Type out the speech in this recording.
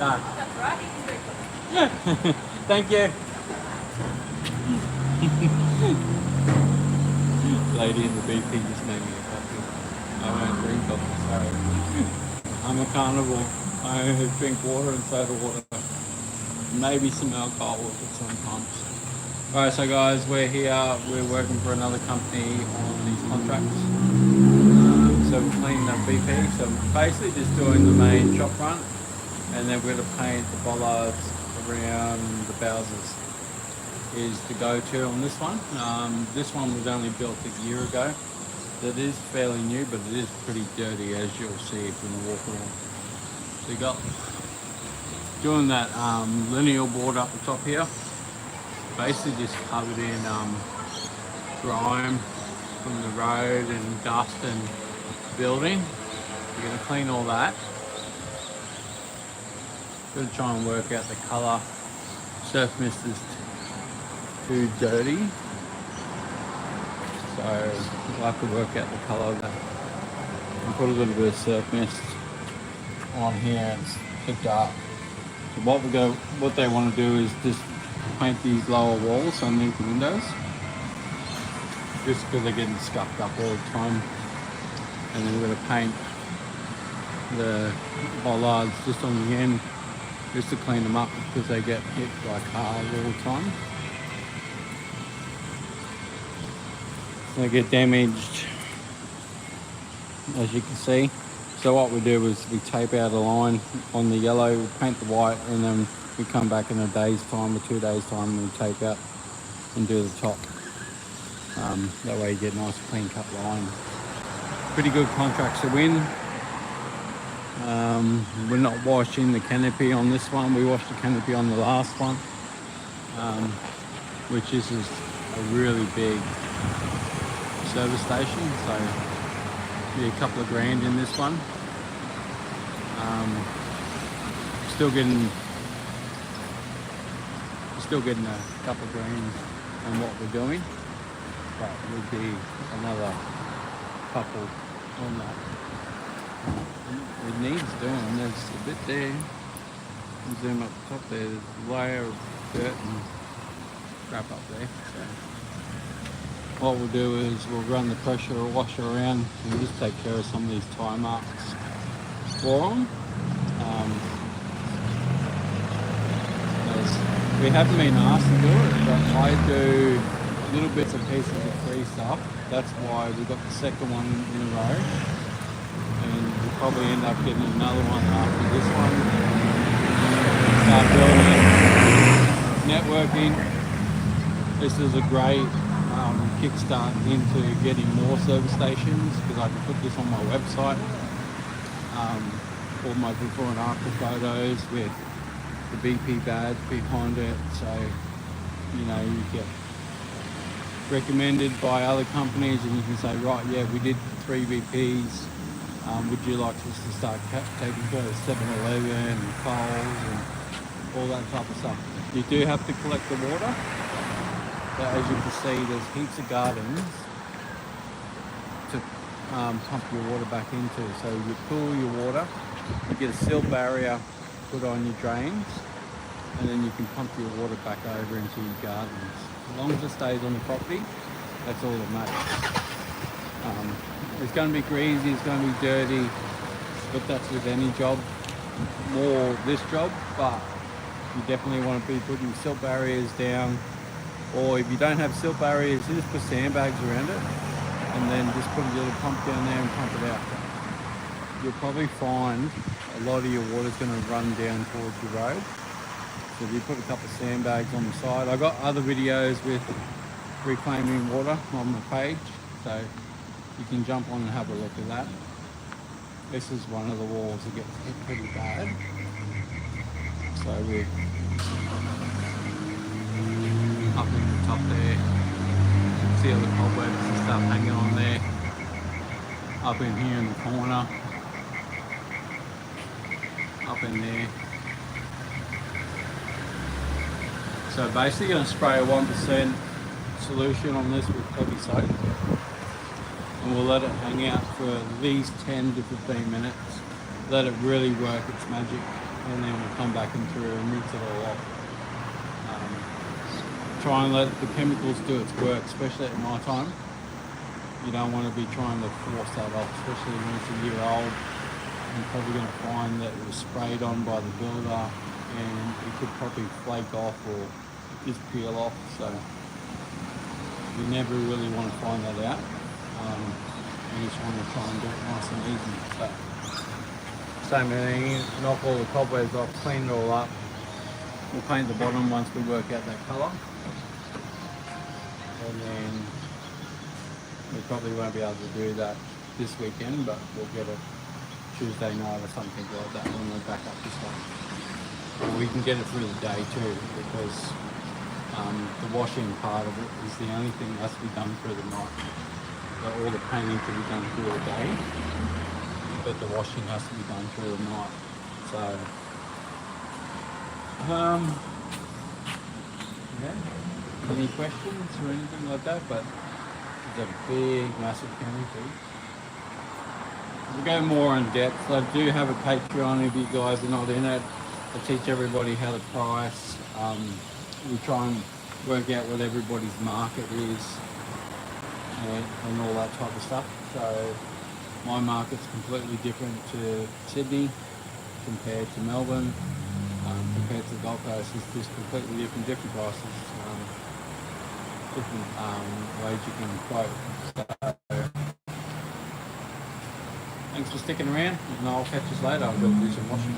No. That's right. Thank you. Lady in the BP just made me a coffee. I won't drink coffee, sorry. I'm a carnivore. I only drink water and soda water. Maybe some alcohol with some pumps. Alright, so guys, we're here. We're working for another company on these contracts. So we're cleaning up BP. So basically just doing the main shop front, and then we're going to paint the bollards around the bowsers. Is the go-to on this one. This one was only built a year ago. That is fairly new, but it is pretty dirty, as you'll see if you walk around. So you got doing that lineal board up the top here. Basically just covered in grime from the road and dust and building. We're going to clean all that. Going to try and work out the colour. Surf mist is too dirty, so we'll have to work out the colour of that and put a little bit of surf mist on here. It's too dark. So what they want to do is just paint these lower walls underneath the windows, just because they're getting scuffed up all the time. And then we're going to paint the bollards just on the end, just to clean them up because they get hit by cars all the time. They get damaged, as you can see. So what we do is we tape out a line on the yellow, we paint the white, and then we come back in a day's time or 2 days time and we tape out and do the top. That way you get a nice clean cut line. Pretty good contracts to win. We're not washing the canopy on this one. We washed the canopy on the last one, which is a really big service station, so be a couple of grand in this one. Still getting a couple of grand on what we're doing, but would be another couple on that. It needs doing. There's a bit there. Zoom up the top there. There's a layer of dirt and crap up there. So what we'll do is we'll run the pressure washer around and just take care of some of these tie marks for them. We haven't been asked to do it, but I do little bits and pieces of free stuff. That's why we got the second one in a row, and we'll probably end up getting another one after this one. Start building networking. This is a great kickstart into getting more service stations, because I can put this on my website, all my before and after photos with the BP badge behind it, so you know you get recommended by other companies, and you can say, right, yeah, we did 3 VPs, would you like us to start taking care of 7-Eleven and Coles and all that type of stuff. You do have to collect the water. So as you can see, there's heaps of gardens to pump your water back into. So you pool your water, you get a seal barrier put on your drains, and then you can pump your water back over into your gardens. As long as it stays on the property, that's all that matters. It's going to be greasy, it's going to be dirty, but that's with any job, more this job, but you definitely want to be putting silt barriers down, or if you don't have silt barriers, you just put sandbags around it, and then just put a little pump down there and pump it out. You'll probably find a lot of your water is going to run down towards your road. So if you put a couple of sandbags on the side, I got other videos with reclaiming water on the page, so you can jump on and have a look at that. This is one of the walls that gets hit pretty bad. So we're up in the top there. You can see all the cobwebs and stuff hanging on there. Up in here in the corner. Up in there. So basically going to spray a 1% solution on this with heavy soap, and we'll let it hang out for at least 10 to 15 minutes. Let it really work its magic, and then we'll come back in through and rinse it all off. Try and let the chemicals do its work, especially at night time. You don't want to be trying to force that off, especially when it's a year old. You're probably going to find that it was sprayed on by the builder and it could probably flake off or just peel off. So you never really want to find that out. You just want to try and do it nice and easy. So same thing, knock all the cobwebs off, clean it all up. We'll paint the bottom once we work out that colour. And then we probably won't be able to do that this weekend, but we'll get it Tuesday night or something like that when we're back up this way. Or we can get it through the day too, because the washing part of it is the only thing that has to be done through the night. But all the painting can be done through the day, but the washing has to be done through the night. So, yeah. Any questions or anything like that? But it's a big, massive canopy. We'll go more in depth. I do have a Patreon if you guys are not in it. I teach everybody how to price. We try and work out what everybody's market is and all that type of stuff. So my market's completely different to Sydney compared to Melbourne, compared to the Gold Coast. It's just completely different prices, different ways you can quote. So thanks for sticking around, and I'll catch you later. I'll go do some washing.